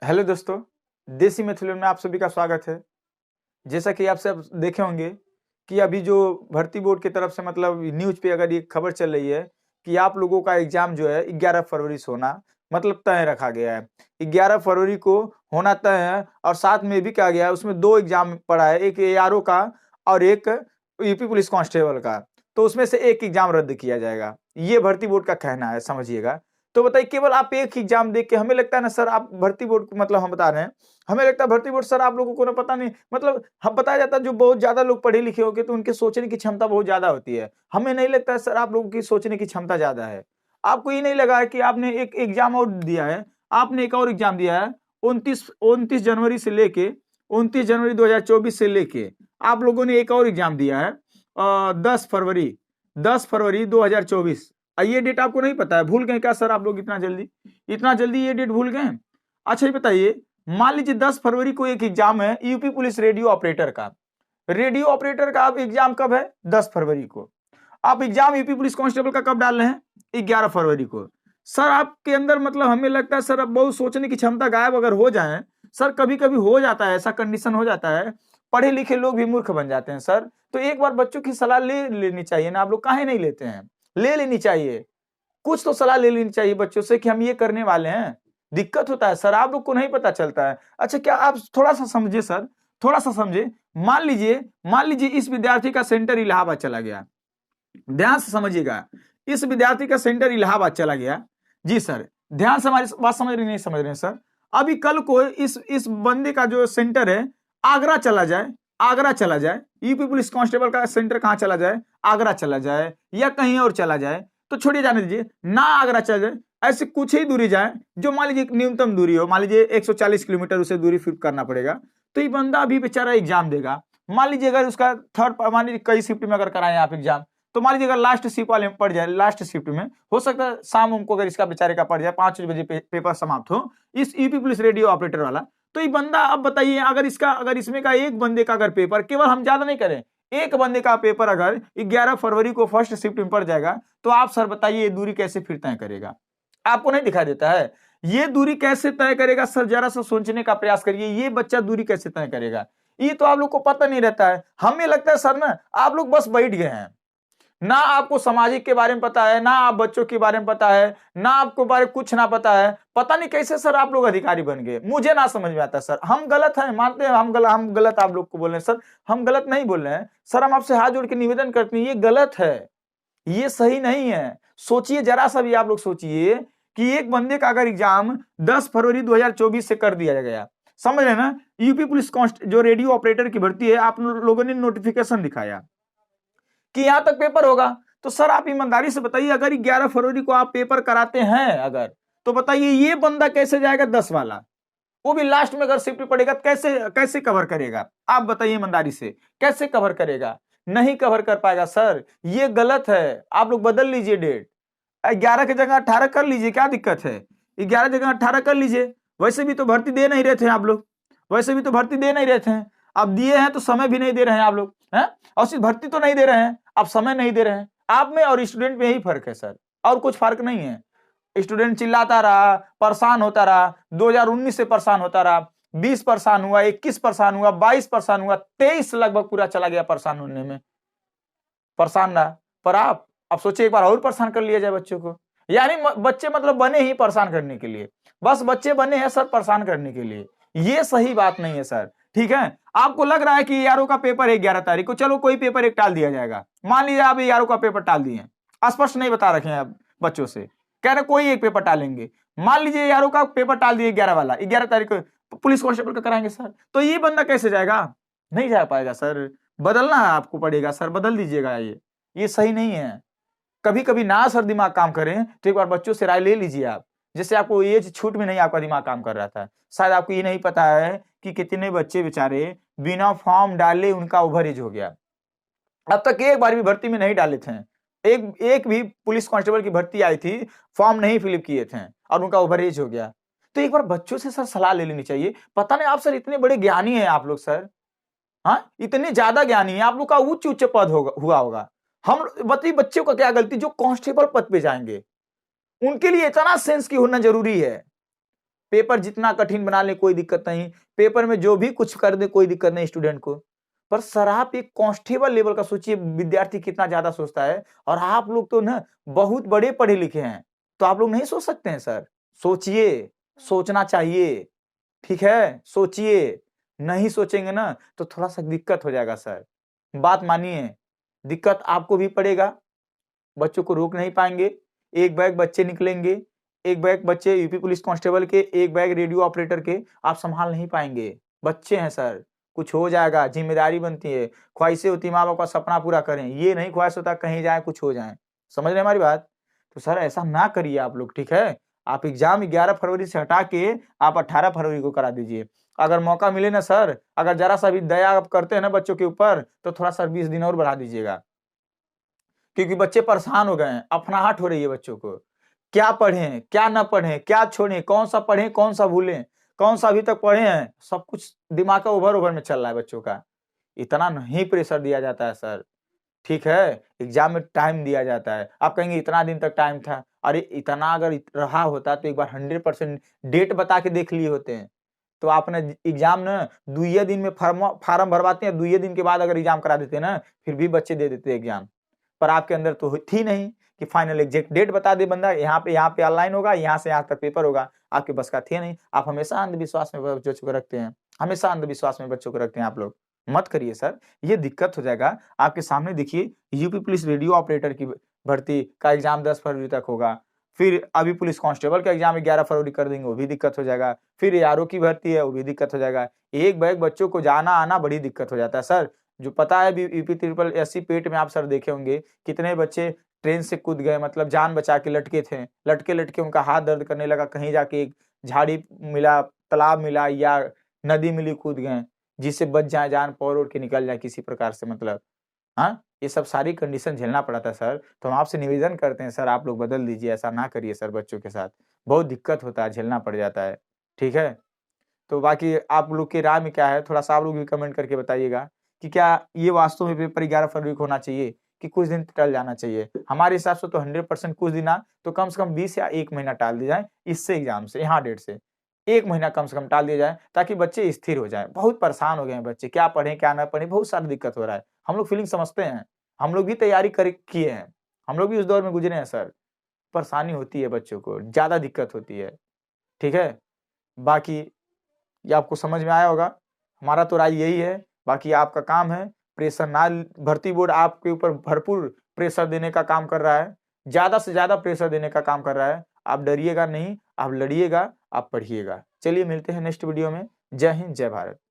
Hello दोस्तों, देसी मैथिली में आप सभी का स्वागत है। जैसा कि आप सब देखे होंगे कि अभी जो भर्ती बोर्ड की तरफ से मतलब न्यूज़ पे अगर ये खबर चल रही है कि आप लोगों का एग्जाम जो है 11 फरवरी से होना मतलब तय रखा गया है। 11 फरवरी को होना तय है और साथ में भी कहा गया है उसमें 2 एग्जाम पड़ा है, एक एआरओ का और एक यूपी पुलिस कांस्टेबल का। तो उसमें से एक एग्जाम रद्द किया जाएगा। ये भर्ती बोर्ड का कहना है, समझिएगा। तो बताइए केवल आप एक एग्जाम देख के हमें लगता है ना सर आप भर्ती बोर्ड को मतलब हम बता रहे हैं, हमें लगता है भर्ती बोर्ड सर आप लोगों को ना पता नहीं मतलब हम बताया जाता है जो बहुत ज़्यादा लोग पढ़े लिखे होंगे तो उनके सोचने की क्षमता बहुत ज़्यादा होती है। हमें नहीं लगता है सर आप लोगों की सोचने की क्षमता ज़्यादा है। आपको ये नहीं लगा है कि आपने एक एग्जाम और दिया है, आपने एक और एग्जाम दिया है 29 जनवरी से लेके 29 जनवरी 2024 से लेके आप लोगों ने एक और एग्जाम दिया है 10 फरवरी 2024। ये डेट आपको नहीं पता है, भूल गए क्या सर आप लोग इतना जल्दी ये डेट भूल गए? अच्छा ये बताइए, मान लीजिए 10 फरवरी को एक एग्जाम है यूपी पुलिस रेडियो ऑपरेटर का। रेडियो ऑपरेटर का आप एग्जाम कब है? 10 फरवरी को। आप एग्जाम यूपी पुलिस कांस्टेबल का कब डाल रहे हैं? 11 फरवरी को। सर आपके अंदर मतलब हमें लगता है सर अब बहुत सोचने की क्षमता गायब अगर हो जाए, सर कभी कभी हो जाता है, ऐसा कंडीशन हो जाता है, पढ़े लिखे लोग भी मूर्ख बन जाते हैं सर। तो एक बार बच्चों की सलाह ले लेनी चाहिए ना, आप लोग काहे नहीं लेते हैं? ले लेनी चाहिए, कुछ तो सलाह ले लेनी चाहिए बच्चों से कि हम ये करने वाले हैं। दिक्कत होता है सर, आप लोग को नहीं पता चलता है। अच्छा क्या आप थोड़ा सा समझे सर, थोड़ा सा समझे। मान लीजिए इस विद्यार्थी का सेंटर इलाहाबाद चला गया, ध्यान से समझिएगा। इस विद्यार्थी का सेंटर इलाहाबाद चला गया। जी सर, ध्यान से हमारी बात समझ रहे नहीं समझ रहे हैं सर? अभी कल को इस बंदे का जो सेंटर है आगरा चला जाए, यूपी पुलिस कांस्टेबल का सेंटर कहां चला जाए? आगरा चला जाए या कहीं और चला जाए, तो छोड़िए जाने दीजिए ना, आगरा चला जाए, ऐसे कुछ ही दूरी जाए जो मान लीजिए न्यूनतम दूरी हो, मान लीजिए 140 किलोमीटर उसे दूरी फिर करना पड़ेगा। तो ये बंदा अभी बेचारा एग्जाम देगा। मान लीजिए अगर उसका मान लीजिए कई शिफ्ट में अगर कराएं आप एग्जाम, तो मान लीजिए अगर लास्ट शिफ्ट वाले में पड़ जाए, लास्ट शिफ्ट में हो सकता है शाम उनको अगर इसका बेचारे का पड़ जाए 5 बजे पेपर समाप्त हो इस यूपी पुलिस रेडियो ऑपरेटर वाला, तो ये बंदा अब बताइए अगर इसमें का एक बंदे का अगर पेपर, केवल हम ज्यादा नहीं करें, एक बंदे का पेपर अगर 11 फरवरी को फर्स्ट शिफ्ट में पड़ जाएगा, तो आप सर बताइए ये दूरी कैसे फिर तय करेगा? आपको नहीं दिखाई देता है? ये दूरी कैसे तय करेगा सर? जरा सा सोचने का प्रयास करिए, ये बच्चा दूरी कैसे तय करेगा? ये तो आप लोग को पता नहीं रहता है। हमें लगता है सर ना आप लोग बस बैठ गए हैं, ना आपको सामाजिक के बारे में पता है, ना आप बच्चों के बारे में पता है, ना आपको बारे कुछ ना पता है। पता नहीं कैसे सर आप लोग अधिकारी बन गए, मुझे ना समझ में आता सर। हम गलत हैं, मानते हैं हम गलत आप लोग को बोल रहे हैं सर, हम गलत नहीं बोल रहे हैं सर। हम आपसे हाथ जोड़ के निवेदन करते हैं, ये गलत है, ये सही नहीं है। सोचिए जरा सा भी, आप लोग सोचिए कि एक बंदे का अगर एग्जाम 10 फरवरी 2024 से कर दिया गया, समझ रहे ना, यूपी पुलिस जो रेडियो ऑपरेटर की भर्ती है, आप लोगों ने नोटिफिकेशन दिखाया कि यहां तक पेपर होगा, तो सर आप ईमानदारी से बताइए अगर 11 फरवरी को आप पेपर कराते हैं अगर, तो बताइए ये बंदा कैसे जाएगा 10 वाला, वो भी लास्ट में अगर शिफ्ट पड़ेगा कैसे कैसे कवर करेगा? आप बताइए ईमानदारी से, कैसे कवर करेगा? नहीं कवर कर पाएगा सर, ये गलत है। आप लोग बदल लीजिए डेट, 11 की जगह 18 कर लीजिए, क्या दिक्कत है? 11 जगह 18 कर लीजिए। वैसे भी तो भर्ती दे नहीं रहे थे आप लोग, वैसे भी तो भर्ती दे नहीं रहे थे, अब दिए हैं तो समय भी नहीं दे रहे हैं आप लोग हैं, और सिर्फ भर्ती तो नहीं दे रहे हैं, आप समय नहीं दे रहे हैं। आप में और स्टूडेंट में यही फर्क है सर, और कुछ फर्क नहीं है। स्टूडेंट चिल्लाता रहा, परेशान होता रहा, 2019 से परेशान होता रहा, 20 परेशान हुआ, 21 परेशान हुआ, 22 परेशान हुआ, 23 लगभग पूरा चला गया परेशान होने में, परेशान रहा। पर आप अब सोचिए एक बार और परेशान कर लिया जाए बच्चों को, यानी बच्चे मतलब बने ही परेशान करने के लिए, बस बच्चे बने हैं सर परेशान करने के लिए। ये सही बात नहीं है सर, ठीक है? आपको लग रहा है कि यारों का पेपर है 11 तारीख को, चलो कोई पेपर एक टाल दिया जाएगा। मान लीजिए आप यारों का पेपर टाल दिए, स्पष्ट नहीं बता रखे हैं आप बच्चों से, कह रहे कोई एक पेपर टालेंगे। मान लीजिए यारों का पेपर टाल दिए 11 वाला, 11 तारीख को पुलिस कांस्टेबल का कराएंगे सर, तो ये बंदा कैसे जाएगा? नहीं जा पाएगा सर, बदलना है आपको पड़ेगा सर, बदल दीजिएगा। ये सही नहीं है। कभी कभी ना सर दिमाग काम करें तो एक बार बच्चों से राय ले लीजिए आप, जैसे आपको एज छूट में नहीं आपका दिमाग काम कर रहा था, शायद आपको ये नहीं पता है कि कितने बच्चे बेचारे बिना फॉर्म डाले उनका ओवर एज हो गया, अब तक एक बार भी भर्ती में नहीं डाले थे। एक भी पुलिस कांस्टेबल की भर्ती आई थी, फॉर्म नहीं फिलअप किए थे और उनका ओवर एज हो गया। तो एक बार बच्चों से सर सलाह ले लेनी चाहिए। पता नहीं आप सर इतने बड़े ज्ञानी हैं आप लोग सर, हाँ इतने ज्यादा ज्ञानी है आप लोग का, उच्च उच्च पद हुआ होगा। हम बताइए बच्चों का क्या गलती जो कांस्टेबल पद पे जाएंगे, उनके लिए इतना सेंस की होना जरूरी है। पेपर जितना कठिन बना ले कोई दिक्कत नहीं, पेपर में जो भी कुछ कर दे कोई दिक्कत नहीं स्टूडेंट को। पर सर आप एक कांस्टेबल लेवल का सोचिए, विद्यार्थी कितना ज्यादा सोचता है, और आप लोग तो ना बहुत बड़े पढ़े लिखे हैं, तो आप लोग नहीं सोच सकते हैं सर? सोचिए, सोचना चाहिए, ठीक है, सोचिए। नहीं सोचेंगे ना तो थोड़ा सा दिक्कत हो जाएगा सर, बात मानिए, दिक्कत आपको भी पड़ेगा, बच्चों को रोक नहीं पाएंगे। एक बैग बच्चे निकलेंगे, एक बैग बच्चे यूपी पुलिस कांस्टेबल के, एक बैग रेडियो ऑपरेटर के, आप संभाल नहीं पाएंगे, बच्चे हैं सर, कुछ हो जाएगा, जिम्मेदारी बनती है, ख्वाहिशें होती है माँ बाप का सपना पूरा करें, ये नहीं ख्वाहिश होता कहीं जाए कुछ हो जाए, समझ रहे हैं हमारी बात? तो सर ऐसा ना करिए आप लोग, ठीक है? आप एग्जाम 11 फरवरी से हटा के आप 18 फरवरी को करा दीजिए। अगर मौका मिले ना सर, अगर जरा सा भी दया आप करते हैं ना बच्चों के ऊपर, तो थोड़ा सा 20 दिन और बढ़ा दीजिएगा, क्योंकि बच्चे परेशान हो गए हैं, अफनाहट हो रही है बच्चों को, क्या पढ़ें क्या ना पढ़ें, क्या छोड़ें, कौन सा पढ़ें कौन सा भूलें, कौन सा अभी तक पढ़े हैं, सब कुछ दिमाग का ओवर ओवर में चल रहा है बच्चों का। इतना नहीं प्रेशर दिया जाता है सर, ठीक है? एग्जाम में टाइम दिया जाता है, आप कहेंगे इतना दिन तक टाइम था, अरे इतना अगर रहा होता तो एक बार 100% डेट बता के देख लिए होते हैं। तो आपने एग्जाम ना दुइये दिन में फार्म भरवाते हैं, दुइये दिन के बाद अगर एग्जाम करा देते ना, फिर भी बच्चे दे देते एग्जाम। पर आपके अंदर तो थी नहीं कि फाइनल एग्जैक्ट डेट बता दे बंदा, यहाँ पे ऑनलाइन होगा, यहाँ से यहाँ तक पेपर होगा, आपके बस का थे नहीं। आप हमेशा अंधविश्वास में बच्चों को रखते हैं, हमेशा अंधविश्वास में बच्चों को रखते हैं आप लोग, मत करिए सर, ये दिक्कत हो जाएगा। आपके सामने देखिए, यूपी पुलिस रेडियो ऑपरेटर की भर्ती का एग्जाम 10 फरवरी तक होगा, फिर अभी पुलिस कांस्टेबल का एग्जाम 11 फरवरी कर देंगे, वो भी दिक्कत हो जाएगा, फिर एआरओ की भर्ती है, वो भी दिक्कत हो जाएगा। एक बैग बच्चों को जाना आना बड़ी दिक्कत हो जाता है सर। जो पता है यूपी ट्रिपल एससी पेट में आप सर देखे होंगे कितने बच्चे ट्रेन से कूद गए, मतलब जान बचा के लटके थे, लटके लटके उनका हाथ दर्द करने लगा, कहीं जाके एक झाड़ी मिला, तालाब मिला या नदी मिली, कूद गए, जिससे बच जाए, जान पौर उड़ के निकल जाए किसी प्रकार से, मतलब हाँ, ये सब सारी कंडीशन झेलना पड़ा था सर। तो हम आपसे निवेदन करते हैं सर, आप लोग बदल दीजिए, ऐसा ना करिए सर, बच्चों के साथ बहुत दिक्कत होता है, झेलना पड़ जाता है, ठीक है? तो बाकी आप लोग की राय में क्या है, थोड़ा-सा आप लोग भी कमेंट करके बताइएगा कि क्या ये वास्तव में पेपर 11 फरवरी को होना चाहिए कि कुछ दिन टल जाना चाहिए? हमारे हिसाब से तो 100% कुछ दिन तो कम से कम 20 या 1 महीना टाल दिया जाए इससे एग्जाम से, यहाँ डेट से 1 महीना कम से कम टाल दिया जाए, ताकि बच्चे स्थिर हो जाएँ। बहुत परेशान हो गए हैं बच्चे, क्या पढ़ें क्या ना पढ़ें, बहुत सारी दिक्कत हो रहा है। हम लोग फीलिंग समझते हैं, हम लोग भी तैयारी करे किए हैं, हम लोग भी उस दौर में गुजरे हैं सर। परेशानी होती है बच्चों को, ज़्यादा दिक्कत होती है, ठीक है? बाकी ये आपको समझ में आया होगा, हमारा तो राय यही है, बाकी आपका काम है, प्रेशर ना भर्ती बोर्ड आपके ऊपर भरपूर प्रेशर देने का काम कर रहा है, ज़्यादा से ज़्यादा प्रेशर देने का काम कर रहा है। आप डरिएगा नहीं, आप लड़िएगा, आप पढ़िएगा। चलिए मिलते हैं नेक्स्ट वीडियो में। जय हिंद, जय भारत।